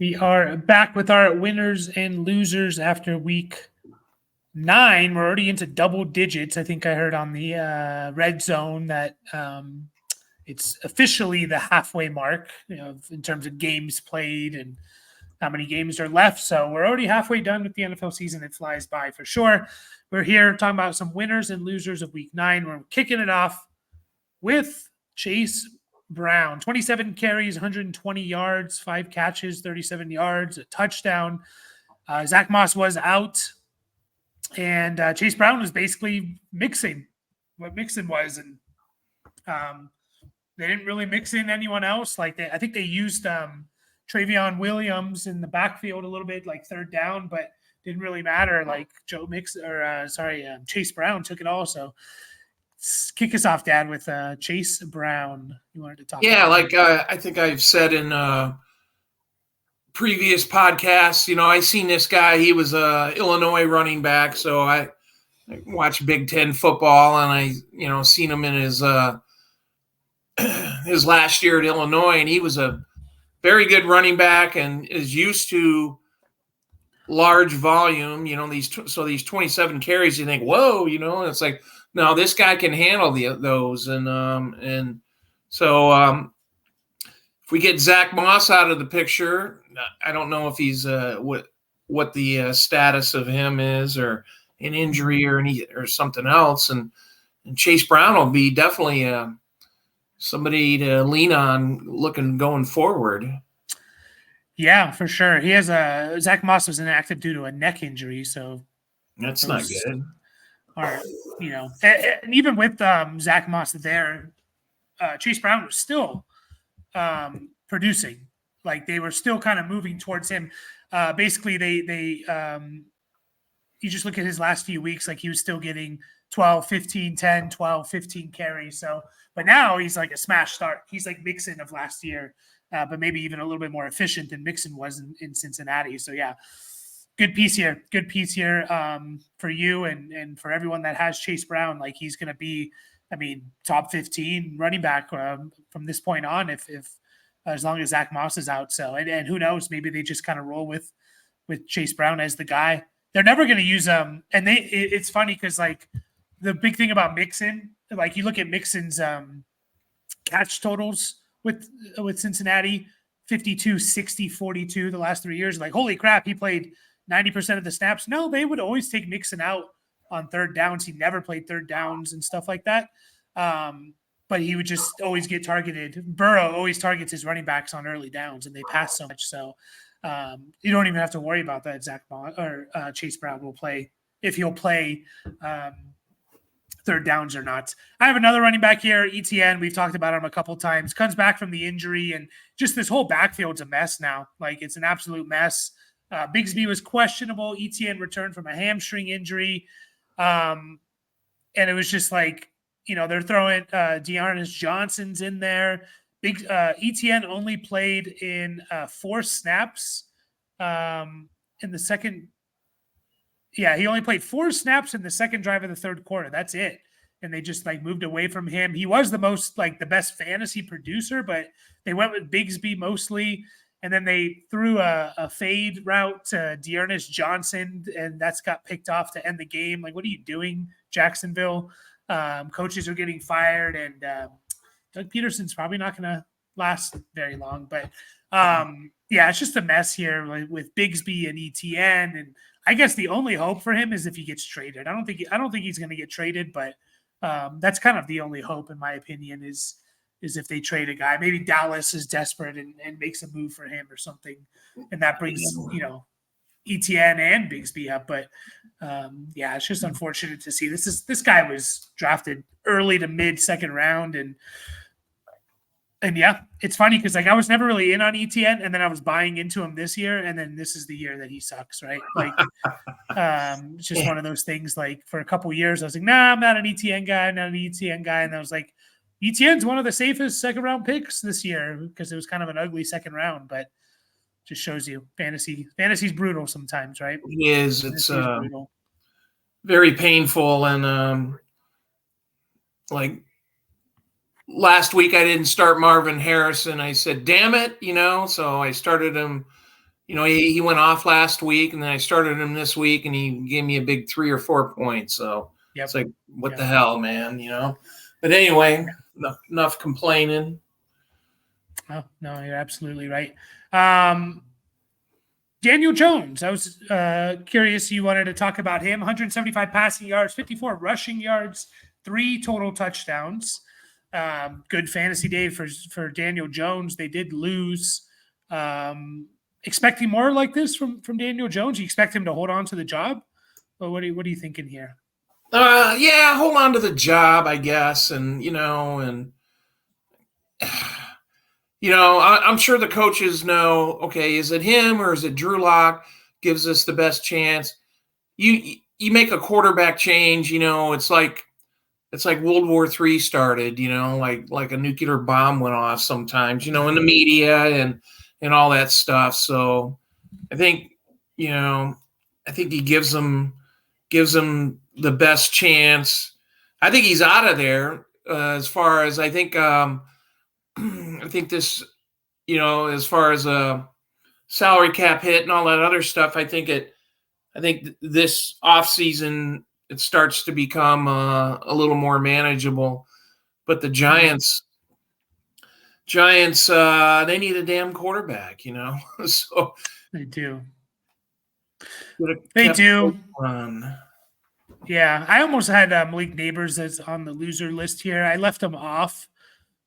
We are back with our winners and losers after week 9. We're already into double digits. I think I heard on the red zone that it's officially the halfway mark, in terms of games played and how many games are left. So we're already halfway done with the NFL season. It flies by for sure. We're here talking about some winners and losers of week 9. We're kicking it off with Chase Brown. 27 carries, 120 yards, 5 catches, 37 yards, a touchdown. Zach Moss was out, and Chase Brown was basically mixing what Mixon was, and they didn't really mix in anyone else. I think they used Travion Williams in the backfield a little bit, like third down, but didn't really matter. Like Chase Brown took it all. So kick us off, Dad, with Chase Brown. You wanted to talk about I think I've said in previous podcasts, I seen this guy. He was a Illinois running back, so I watched Big Ten football, and I seen him in his his last year at Illinois, and he was a very good running back and is used to large volume. These 27 carries, you think, whoa, and it's like, no, this guy can handle those, and so if we get Zach Moss out of the picture, I don't know if he's what the status of him is, or an injury or something else, and Chase Brown will be definitely somebody to lean on going forward. Yeah, for sure. He has Zach Moss was inactive due to a neck injury, so that's not good. And even with Zach Moss there, Chase Brown was still producing. Like, they were still kind of moving towards him. Basically, they you just look at his last few weeks, like he was still getting 12, 15, 10, 12, 15 carries. So, but now he's like a smash start. He's like Mixon of last year, but maybe even a little bit more efficient than Mixon was in Cincinnati. So, yeah, good piece here. Good piece here for you and for everyone that has Chase Brown. Like, he's going to be, top 15 running back from this point on, if as long as Zach Moss is out. So, and who knows, maybe they just kind of roll with Chase Brown as the guy. They're never going to use and it's funny because, like, the big thing about Mixon, like, you look at Mixon's catch totals with Cincinnati, 52, 60, 42 the last 3 years. Like, holy crap, he played 90% of the snaps. No, they would always take Mixon out on third downs. He never played third downs and stuff like that. But he would just always get targeted. Burrow always targets his running backs on early downs, and they pass so much. So you don't even have to worry about that. Zach Moss or Chase Brown will play, if he'll play third downs or not. I have another running back here, ETN. We've talked about him a couple times. Comes back from the injury, and just this whole backfield's a mess now. Like, it's an absolute mess. Bigsby was questionable. ETN returned from a hamstring injury. And it was just like, they're throwing Dearness Johnson's in there. ETN only played in 4 snaps in the second. Yeah, he only played 4 snaps in the second drive of the third quarter. That's it. And they just moved away from him. He was the best fantasy producer, but they went with Bigsby mostly. And then they threw a fade route to Dearness Johnson, and that's got picked off to end the game. Like, what are you doing, Jacksonville? Coaches are getting fired, and Doug Peterson's probably not going to last very long. But, it's just a mess here with Bigsby and ETN. And I guess the only hope for him is if he gets traded. I don't think he's going to get traded, but that's kind of the only hope, in my opinion, is if they trade a guy. Maybe Dallas is desperate and makes a move for him or something, and that brings ETN and Bigsby up. But it's just unfortunate to see. This guy was drafted early to mid second round, and it's funny because, like, I was never really in on ETN, and then I was buying into him this year, and then this is the year that he sucks, right? Like, it's just one of those things. Like, for a couple of years, I was like, nah, I'm not an ETN guy, and I was like, ETN's one of the safest second round picks this year because it was kind of an ugly second round, but just shows you fantasy's brutal sometimes, right? It is. It's very painful. And like last week, I didn't start Marvin Harrison. I said, damn it, so I started him he went off last week, and then I started him this week, and he gave me a big 3 or 4 points. So it's Yep. like, what the Yep. hell, man? But anyway, enough complaining. Oh, no, you're absolutely right. Um, Daniel Jones, I was curious. You wanted to talk about him. 175 passing yards, 54 rushing yards, 3 total touchdowns. Good fantasy day for Daniel Jones. They did lose. Expecting more like this from Daniel Jones. You expect him to hold on to the job? Or what are you thinking here? Yeah, hold on to the job, I guess, and I'm sure the coaches know. Okay, is it him or is it Drew Lock gives us the best chance? You make a quarterback change. It's like World War III started. Like a nuclear bomb went off sometimes. In the media and all that stuff. So I think he gives them the best chance. I think he's out of there as far as I think. I think this, as far as a salary cap hit and all that other stuff, I think this off season it starts to become a little more manageable. But the Giants, they need a damn quarterback, so They do. could have They kept do. on. Yeah, I almost had Malik Neighbors as on the loser list here. I left him off,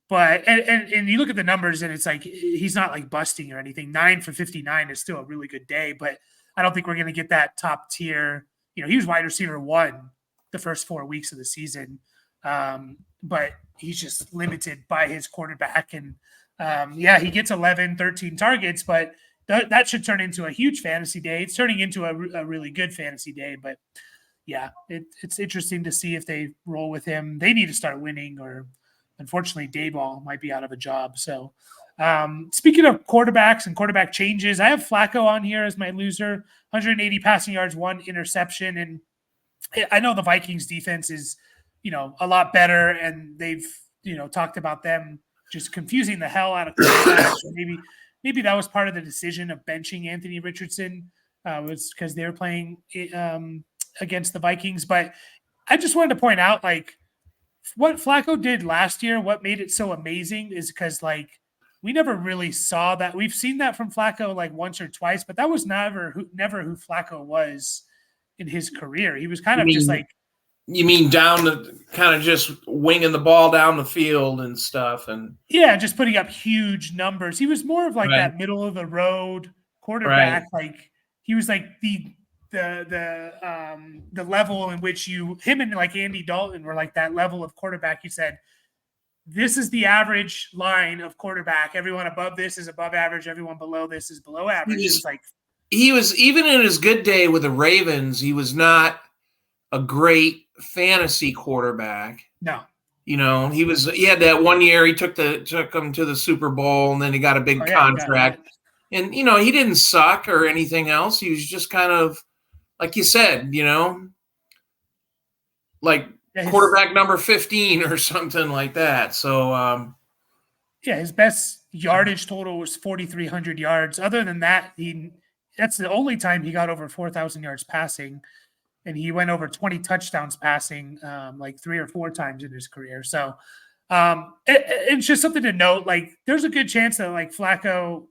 but and you look at the numbers and it's like he's not like busting or anything. 9 for 59 is still a really good day, but I don't think we're going to get that top tier. He was wide receiver 1 the first 4 weeks of the season, but he's just limited by his quarterback. And yeah, he gets 11, 13 targets, but that should turn into a huge fantasy day. It's turning into a really good fantasy day, but yeah, it's interesting to see if they roll with him. They need to start winning, or unfortunately, Dayball might be out of a job. So, speaking of quarterbacks and quarterback changes, I have Flacco on here as my loser. 180 passing yards, 1 interception, and I know the Vikings defense is, a lot better, and they've talked about them just confusing the hell out of quarterbacks. Maybe that was part of the decision of benching Anthony Richardson, was because they were playing against the Vikings. But I just wanted to point out, like, what Flacco did last year, what made it so amazing is because, like, we never really saw that. We've seen that from Flacco like once or twice, but that was never who Flacco was in his career. He was kind You of just mean like, you mean down the kind of just winging the ball down the field and stuff, and yeah, just putting up huge numbers. He was more of like right, that middle of the road right. quarterback. Like he was like the level in which him and like Andy Dalton were like that level of quarterback. You said, this is the average line of quarterback. Everyone above this is above average. Everyone below this is below He average. It was was like, he was even in his good day with the Ravens. He was not a great fantasy quarterback. no. He had that one year he took them to the Super Bowl, and then he got a Oh big yeah, he got hot. contract. And he didn't suck or anything else. He was just kind of like you said, like Yeah, quarterback number 15 or something like that. So his best yardage total was 4,300 yards. Other than that, that's the only time he got over 4,000 yards passing, and he went over 20 touchdowns passing, like 3 or 4 times in his career. So it's just something to note. Like, there's a good chance that like Flacco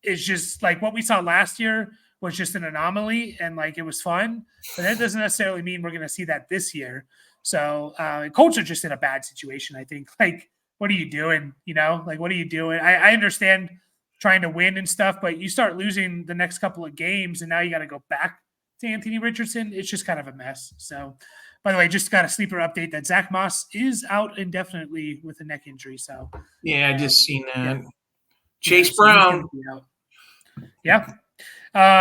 is just like what we saw last year was just an anomaly, and like it was fun, but that doesn't necessarily mean we're going to see that this year. So Colts are just in a bad situation, I think. Like, what are you doing? Like, what are you doing? I understand trying to win and stuff, but you start losing the next couple of games, and now you got to go back to Anthony Richardson. It's just kind of a mess. So, by the way, just got a sleeper update that Zach Moss is out indefinitely with a neck injury. So, yeah, I just seen that. yeah, Chase so he's going Brown. to be out. Yeah.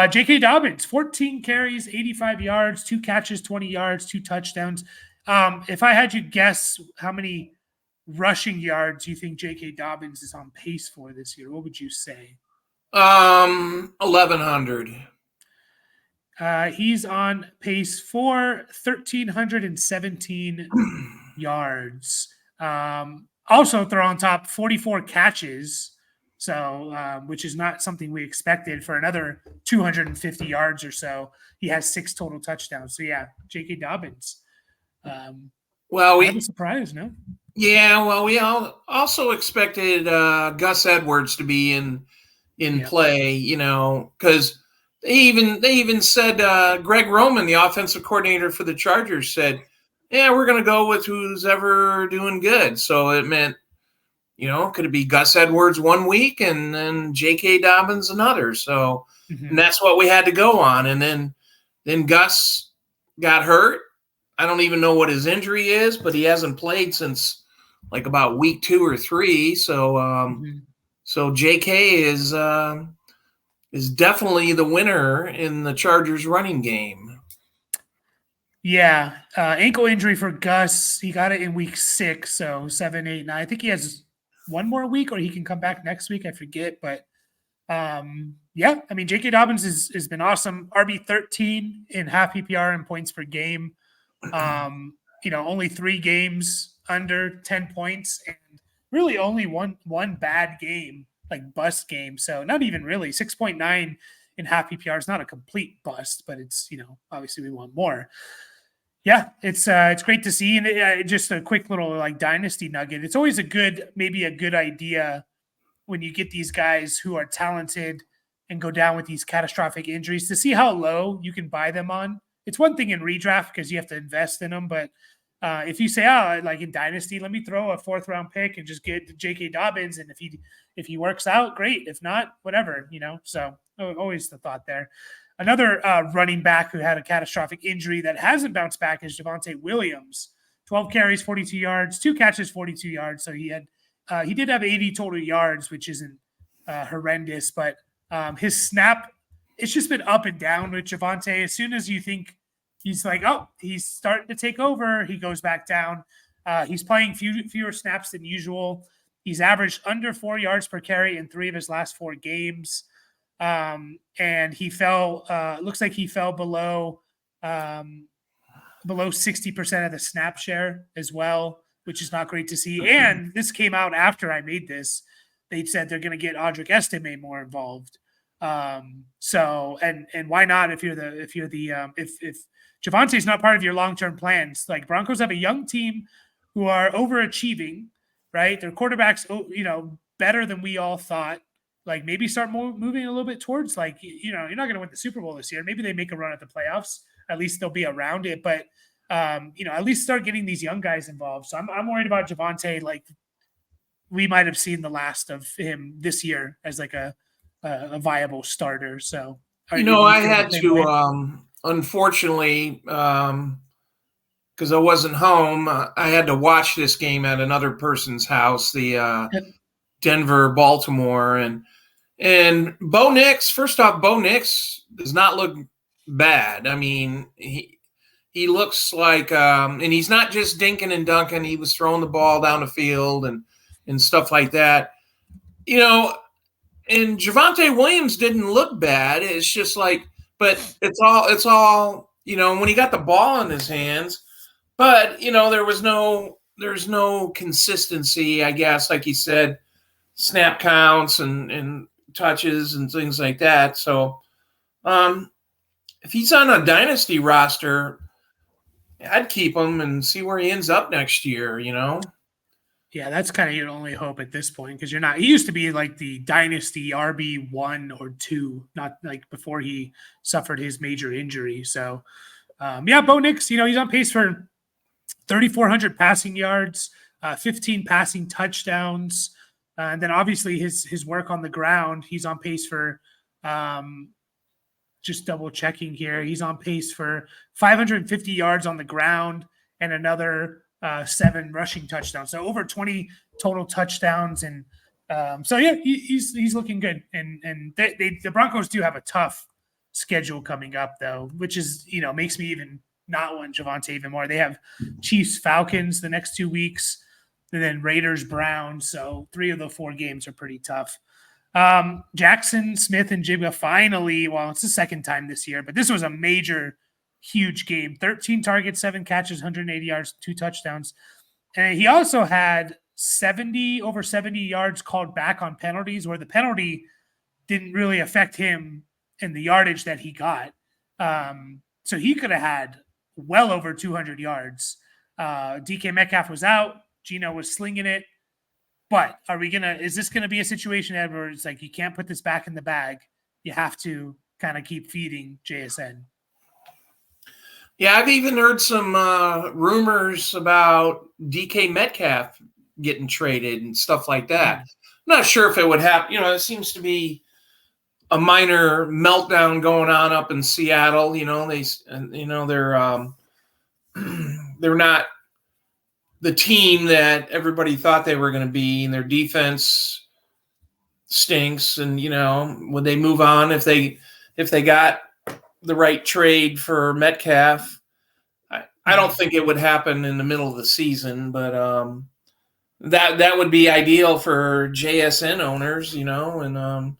J.K. Dobbins, 14 carries, 85 yards, 2 catches, 20 yards, 2 touchdowns. If I had you guess how many rushing yards you think J.K. Dobbins is on pace for this year, what would you say? 1,100. He's on pace for 1,317 yards. Also throw on top 44 catches. So, which is not something we expected for another 250 yards or so. He has 6 total touchdowns. So yeah, J.K. Dobbins. Well, Not a surprise, no? we also expected Gus Edwards to be in play, because they even said Greg Roman, the offensive coordinator for the Chargers, said, "Yeah, we're going to go with who's ever doing good." So it meant, could it be Gus Edwards one week and then J.K. Dobbins another? So, and that's what we had to go on. And then Gus got hurt. I don't even know what his injury is, but he hasn't played since like about week 2 or 3. So, so J.K. is definitely the winner in the Chargers running game. Yeah, ankle injury for Gus. He got it in week 6, so 7, 8, 9. I think he has one more week, or he can come back next week. I forget, but yeah, I mean, J.K. Dobbins has been awesome. RB13 in half PPR and points per game. Only 3 games under 10 points, and really only one bad game, like bust game. So not even really 6.9 in half PPR is not a complete bust, but it's obviously we want more. Yeah, it's great to see, and just a quick little like dynasty nugget. It's always maybe a good idea when you get these guys who are talented and go down with these catastrophic injuries to see how low you can buy them on. It's one thing in redraft because you have to invest in them, but if you say, like in dynasty, let me throw a 4th round pick and just get J.K. Dobbins, and if he works out, great. If not, whatever, So always the thought there. Another running back who had a catastrophic injury that hasn't bounced back is Javonte Williams. 12 carries, 42 yards, 2 catches, 42 yards. So he did have 80 total yards, which isn't horrendous, but his snap, it's just been up and down with Javonte. As soon as you think he's like, oh, he's starting to take over, he goes back down. He's playing fewer snaps than usual. He's averaged under 4 yards per carry in 3 of his last 4 games. And he fell, looks like he fell below 60% of the snap share as well, which is not great to see. And this came out after I made this. They said they're going to get Audric Estime more involved. So why not if Javonte's not part of your long-term plans? Like, Broncos have a young team who are overachieving, right? Their quarterback's, better than we all thought. Like, maybe start moving a little bit towards, like, you're not going to win the Super Bowl this year. Maybe they make a run at the playoffs. At least they'll be around it. But, at least start getting these young guys involved. So I'm worried about Javonte. Like, we might have seen the last of him this year as like a viable starter. So, I had to, unfortunately, because I wasn't home, I had to watch this game at another person's house, the Denver, Baltimore, and Bo Nix. First off, Bo Nix does not look bad. I mean, he looks like, and he's not just dinking and dunking. He was throwing the ball down the field and stuff like that. And Javonte Williams didn't look bad. It's just like, but it's all, when he got the ball in his hands, but there's no consistency, I guess, like he said, snap counts and touches and things like that. So, if he's on a dynasty roster, I'd keep him and see where he ends up next year, Yeah, that's kind of your only hope at this point, because he used to be like the dynasty RB1 or 2, not like before he suffered his major injury. So, Bo Nix, he's on pace for 3,400 passing yards, 15 passing touchdowns. And then obviously his work on the ground, he's on pace for, just double checking here, he's on pace for 550 yards on the ground and another 7 rushing touchdowns. So over 20 total touchdowns. And he's looking good. And the Broncos do have a tough schedule coming up, though, which is, makes me even not want Javonte even more. They have Chiefs, Falcons the next 2 weeks, and then Raiders, Browns. So 3 of the 4 games are pretty tough. Jackson, Smith, and Jigba finally, it's the second time this year, but this was a major, huge game. 13 targets, 7 catches, 180 yards, 2 touchdowns. And he also had over 70 yards called back on penalties, where the penalty didn't really affect him in the yardage that he got. So he could have had well over 200 yards. DK Metcalf was out. Gino was slinging it. But is this going to be a situation where it's like, you can't put this back in the bag? You have to kind of keep feeding JSN. Yeah, I've even heard some rumors about DK Metcalf getting traded and stuff like that. I'm not sure if it would happen. It seems to be a minor meltdown going on up in Seattle. They're not the team that everybody thought they were going to be, and their defense stinks. And would they move on if they got the right trade for Metcalf? I don't think it would happen in the middle of the season, but that would be ideal for JSN owners, and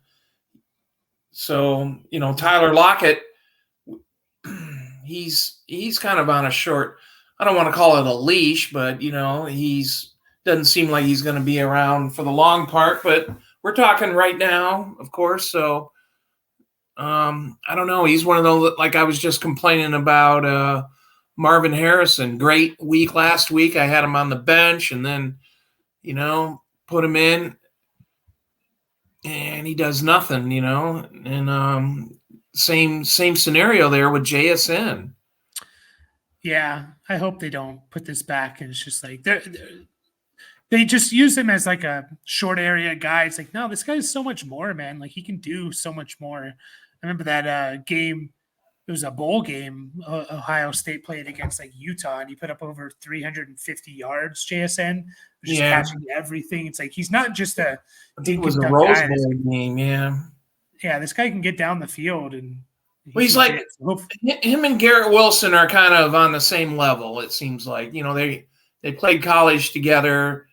so Tyler Lockett, he's kind of on a short, I don't want to call it a leash, but he's doesn't seem like he's going to be around for the long part, but we're talking right now, of course. So I don't know. He's one of those, like I was just complaining about Marvin Harrison. Great week last week. I had him on the bench and then, put him in and he does nothing, and same scenario there with JSN. Yeah, I hope they don't put this back. And it's just like they just use him as like a short area guy. It's like, no, this guy is so much more, man. Like, he can do so much more. I remember that game. It was a bowl game. Ohio State played against like Utah, and he put up over 350 yards. JSN, just catching everything. It's like, he's not just a. I think it was a Rose Bowl game. Yeah, this guy can get down the field, and he's like him and Garrett Wilson are kind of on the same level. It seems like they played college together.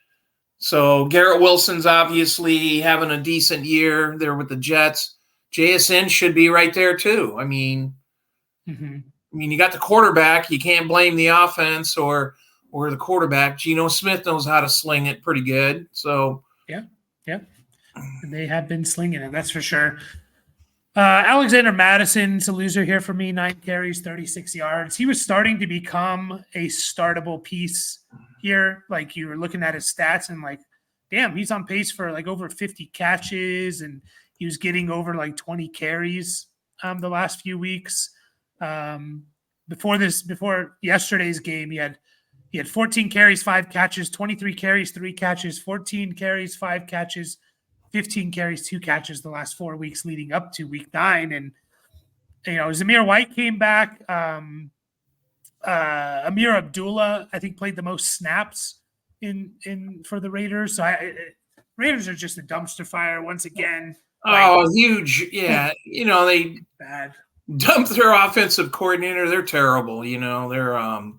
So Garrett Wilson's obviously having a decent year there with the Jets. JSN should be right there too. I mean, you got the quarterback. You can't blame the offense or the quarterback. Geno Smith knows how to sling it pretty good. So yeah, and they have been slinging it. That's for sure. Alexander Madison's a loser here for me. 9 carries, 36 yards. He was starting to become a startable piece here. Like, you were looking at his stats and like, damn, he's on pace for like over 50 catches, and he was getting over like 20 carries the last few weeks. Before yesterday's game, he had 14 carries, 5 catches, 23 carries, 3 catches, 14 carries, 5 catches, 15 carries, 2 catches the last 4 weeks leading up to week 9. And, Zamir White came back. Amir Abdullah, I think, played the most snaps in for the Raiders. So Raiders are just a dumpster fire once again. Huge. Yeah. They bad. Dumped their offensive coordinator. They're terrible. They're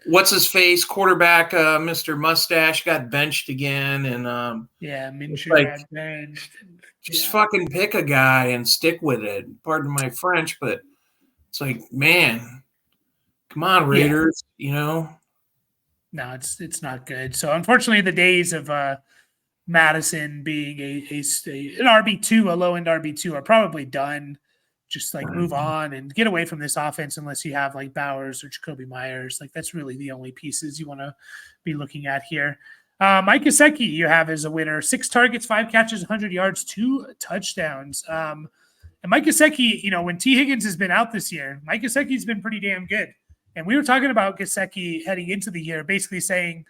what's his face quarterback, Mr. Mustache, got benched again, and Minshew got benched. Just fucking pick a guy and stick with it. Pardon my French, but it's like, man, come on, Raiders. No, it's not good. So unfortunately, the days of Madison being an RB2, a low end RB2, are probably done. Just like move on and get away from this offense unless you have like Bowers or Jacoby Myers. Like, that's really the only pieces you want to be looking at here. Mike Gesicki you have as a winner. 6 targets, 5 catches, 100 yards, 2 touchdowns. And Mike Gesicki, when T. Higgins has been out this year, Mike Gesicki's been pretty damn good. And we were talking about Gesicki heading into the year, basically saying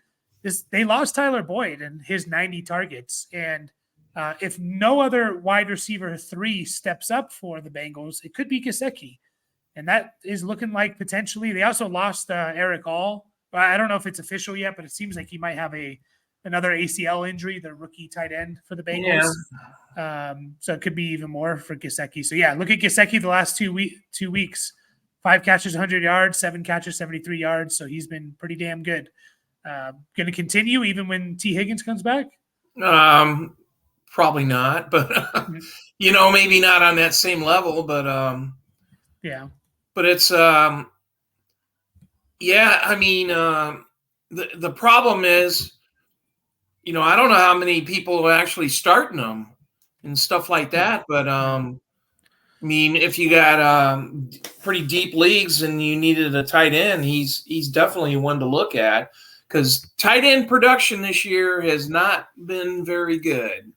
they lost Tyler Boyd and his 90 targets. And if no other wide receiver 3 steps up for the Bengals, it could be Gesicki. And that is looking like potentially. They also lost Eric All. I don't know if it's official yet, but it seems like he might have another ACL injury, the rookie tight end for the Bengals. Yeah. So it could be even more for Gesicki. So, look at Gesicki the last 2 weeks. 5 catches, 100 yards, 7 catches, 73 yards. So he's been pretty damn good. Going to continue even when T. Higgins comes back? Probably not, but maybe not on that same level, but but it's the problem is I don't know how many people are actually starting them and stuff like Yeah. that. But I mean, if you got pretty deep leagues and you needed a tight end, he's definitely one to look at, because tight end production this year has not been very good.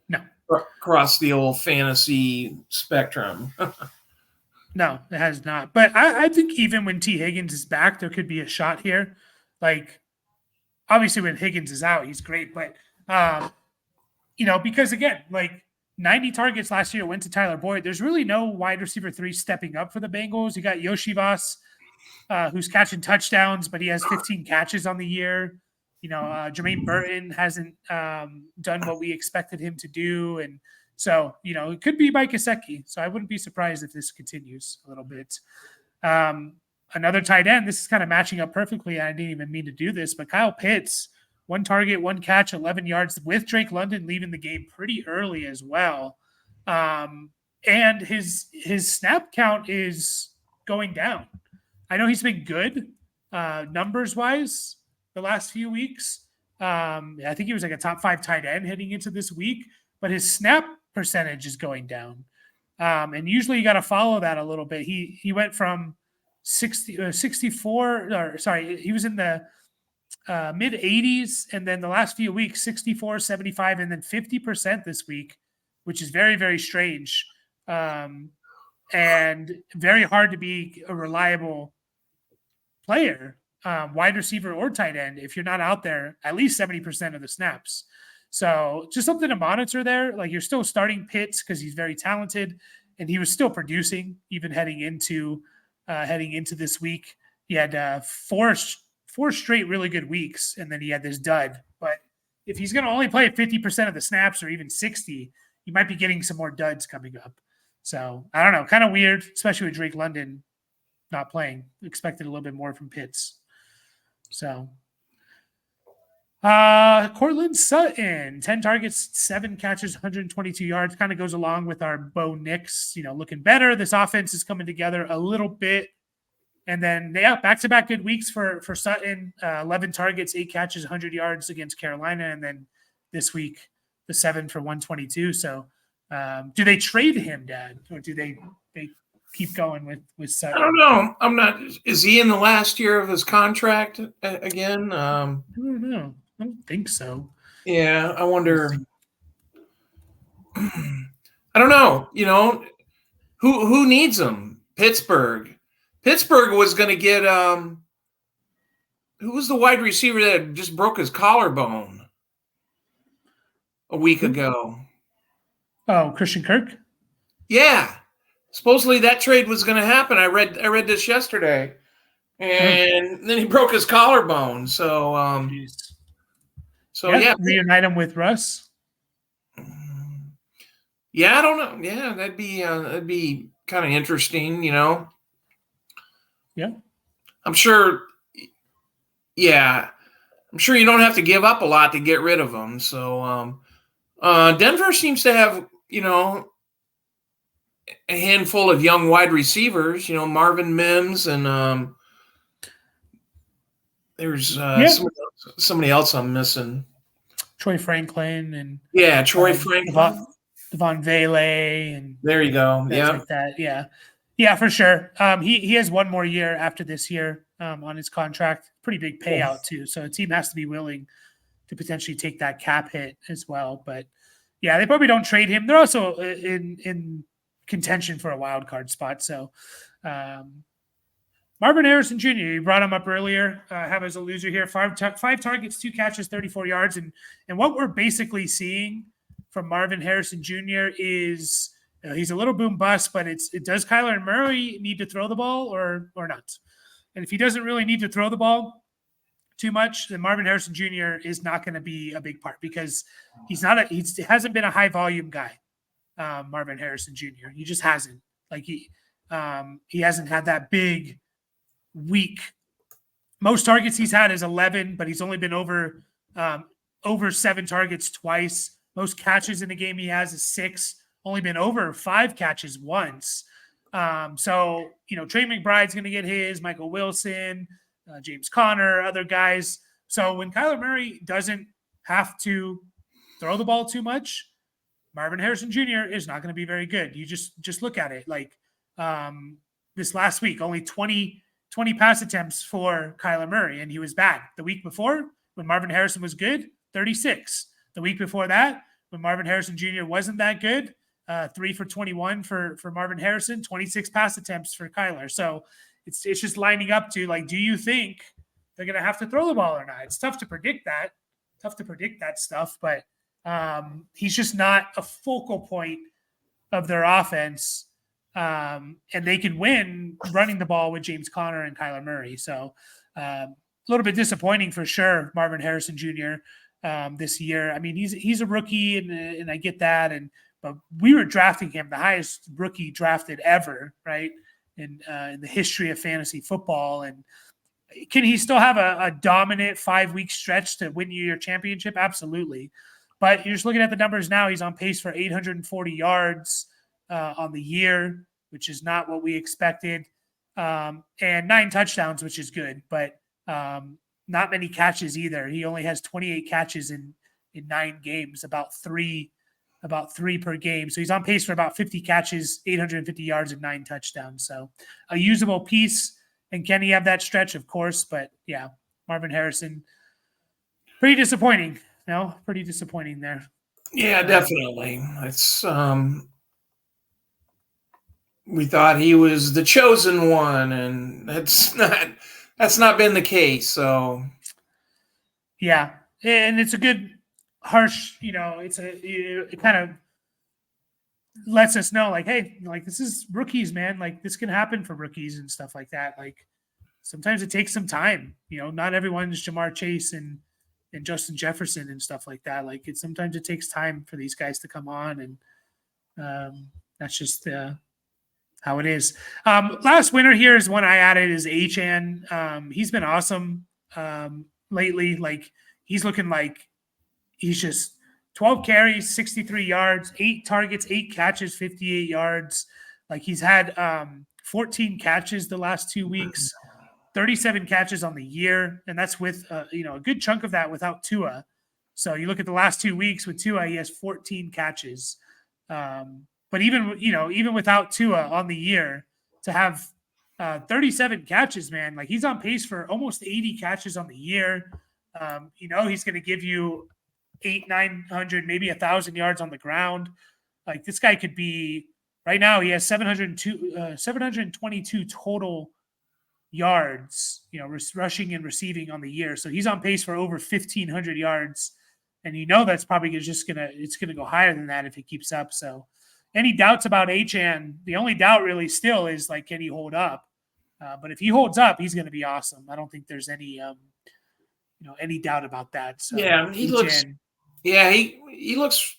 No. Across the old fantasy spectrum. No, it has not. But I think even when T. Higgins is back, there could be a shot here. Like, obviously, when Higgins is out, he's great. But, because again, like 90 targets last year went to Tyler Boyd. There's really no wide receiver 3 stepping up for the Bengals. You got Yoshi Voss, who's catching touchdowns, but he has 15 catches on the year. Jermaine Burton hasn't done what we expected him to do. And so, it could be Mike Gesicki. So I wouldn't be surprised if this continues a little bit. Another tight end, this is kind of matching up perfectly. I didn't even mean to do this, but Kyle Pitts, 1 target, 1 catch, 11 yards, with Drake London leaving the game pretty early as well. And his snap count is going down. I know he's been good numbers wise the last few weeks. I think he was like a top 5 tight end heading into this week, but his snap percentage is going down. And usually you got to follow that a little bit. He went from 64, or sorry, he was in the mid 80s, and then the last few weeks 64, 75, and then 50% this week, which is very, very strange, and very hard to be a reliable player, wide receiver or tight end, if you're not out there at least 70% of the snaps. So just something to monitor there. Like, you're still starting Pitts because he's very talented, and he was still producing even heading into this week. He had four straight really good weeks, and then he had this dud. But if he's going to only play 50% of the snaps, or even 60, you might be getting some more duds coming up. So I don't know, kind of weird, especially with Drake London not playing. Expected a little bit more from Pitts. So Cortland Sutton, 10 targets, 7 catches, 122 yards, kind of goes along with our Bo Nix, looking better. This offense is coming together a little bit. And then, back-to-back good weeks for Sutton, 11 targets, 8 catches, 100 yards against Carolina. And then this week, the 7 for 122. So do they trade him, Dad? Or do they keep going with Sutton? I don't know. I'm not. Is he in the last year of his contract again? I don't know. I don't think so. Yeah, I wonder. I don't know. Who needs him? Pittsburgh. Pittsburgh was going to get who was the wide receiver that just broke his collarbone a week ago? Oh, Christian Kirk? Yeah. Supposedly that trade was going to happen. I read this yesterday. And then he broke his collarbone. So yeah, reunite him with Russ. Yeah, I don't know. Yeah, that'd be kind of interesting, Yeah. I'm sure. Yeah, I'm sure you don't have to give up a lot to get rid of them. So Denver seems to have a handful of young wide receivers. Marvin Mims, and there's somebody else I'm missing. Troy Franklin and Troy Franklin, Devon Vele, and there you go. Yeah, like that. Yeah, for sure. He has 1 more year after this year on his contract. Pretty big payout too. So a team has to be willing to potentially take that cap hit as well. But yeah, they probably don't trade him. They're also in contention for a wild card spot. So Marvin Harrison Jr., you brought him up earlier, have as a loser here. 5 targets, 2 catches, 34 yards. And what we're basically seeing from Marvin Harrison Jr. is he's a little boom bust, but does Kyler Murray need to throw the ball or not? And if he doesn't really need to throw the ball too much, then Marvin Harrison Jr. is not going to be a big part, because he hasn't been a high volume guy. Marvin Harrison Jr. He just hasn't. Like he hasn't had that big week. Most targets he's had is 11, but he's only been over 7 targets twice. Most catches in a game he has is 6. Only been over 5 catches once. So Trey McBride's going to get his, Michael Wilson, James Conner, other guys. So when Kyler Murray doesn't have to throw the ball too much, Marvin Harrison Jr. is not going to be very good. You just look at it. Like this last week, only 20 pass attempts for Kyler Murray, and he was bad. The week before, when Marvin Harrison was good, 36. The week before that, when Marvin Harrison Jr. wasn't that good, 3 for 21 for Marvin Harrison, 26 pass attempts for Kyler. So it's just lining up to, like, do you think they're going to have to throw the ball or not? It's tough to predict that. Stuff, but he's just not a focal point of their offense. And they can win running the ball with James Conner and Kyler Murray. So a little bit disappointing for sure, Marvin Harrison Jr. This year. I mean, he's a rookie, and I get that. But we were drafting him the highest rookie drafted ever, right? In the history of fantasy football. And can he still have a dominant 5-week stretch to win you your championship? Absolutely. But you're just looking at the numbers now. He's on pace for 840 yards on the year, which is not what we expected, and 9 touchdowns, which is good, but not many catches either. He only has 28 catches in 9 games, about three per game. So he's on pace for about 50 catches, 850 yards, and 9 touchdowns. So a usable piece. And can he have that stretch? Of course. But yeah, Marvin Harrison, pretty disappointing. No, pretty disappointing there. Yeah, definitely. It's we thought he was the chosen one, and that's not been the case. So yeah, and it's a good harsh, it kind of lets us know, like, hey, like, this is rookies, man. Like, this can happen for rookies and stuff like that. Like, sometimes it takes some time. Not everyone's Jamar Chase and Justin Jefferson and stuff like that. Like, sometimes it takes time for these guys to come on, and that's just how it is. Last winner here is one I added is Achane. He's been awesome lately. Like, he's looking like he's just 12 carries, 63 yards, 8 targets, 8 catches, 58 yards. Like, he's had 14 catches the last 2 weeks, 37 catches on the year. And that's with, a good chunk of that without Tua. So you look at the last 2 weeks with Tua, he has 14 catches. But even without Tua on the year, to have 37 catches, man, like, he's on pace for almost 80 catches on the year. He's going to give you 800-900, maybe 1,000 yards on the ground. Like, this guy could be right now. He has 722 total yards, rushing and receiving on the year. So he's on pace for over 1,500 yards, and that's probably it's gonna go higher than that if it keeps up. So, any doubts about Achane? The only doubt really still is, like, can he hold up? But if he holds up, he's going to be awesome. I don't think there's any doubt about that. So yeah, he looks. Yeah, he looks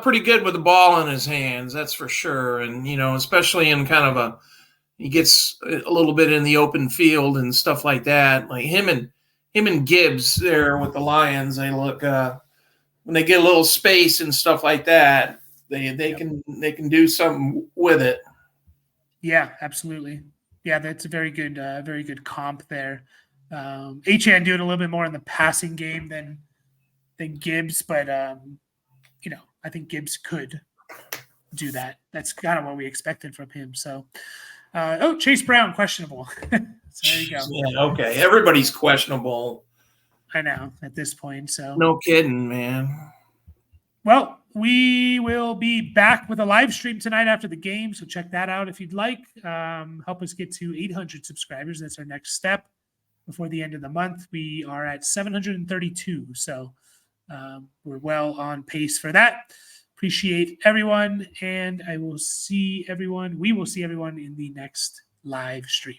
pretty good with the ball in his hands. That's for sure. And especially in kind of he gets a little bit in the open field and stuff like that. Like him and Gibbs there with the Lions, they look when they get a little space and stuff like that, they can do something with it. Yeah, absolutely. Yeah, that's a very good comp there. Achane doing a little bit more in the passing game than Gibbs, but I think Gibbs could do that. That's kind of what we expected from him. So, Chase Brown questionable. So there you go. Yeah, okay. Everybody's questionable. I know at this point. So no kidding, man. Well, we will be back with a live stream tonight after the game, so check that out if you'd like. Help us get to 800 subscribers. That's our next step before the end of the month. We are at 732, so we're well on pace for that. Appreciate everyone, and we will see everyone in the next live stream.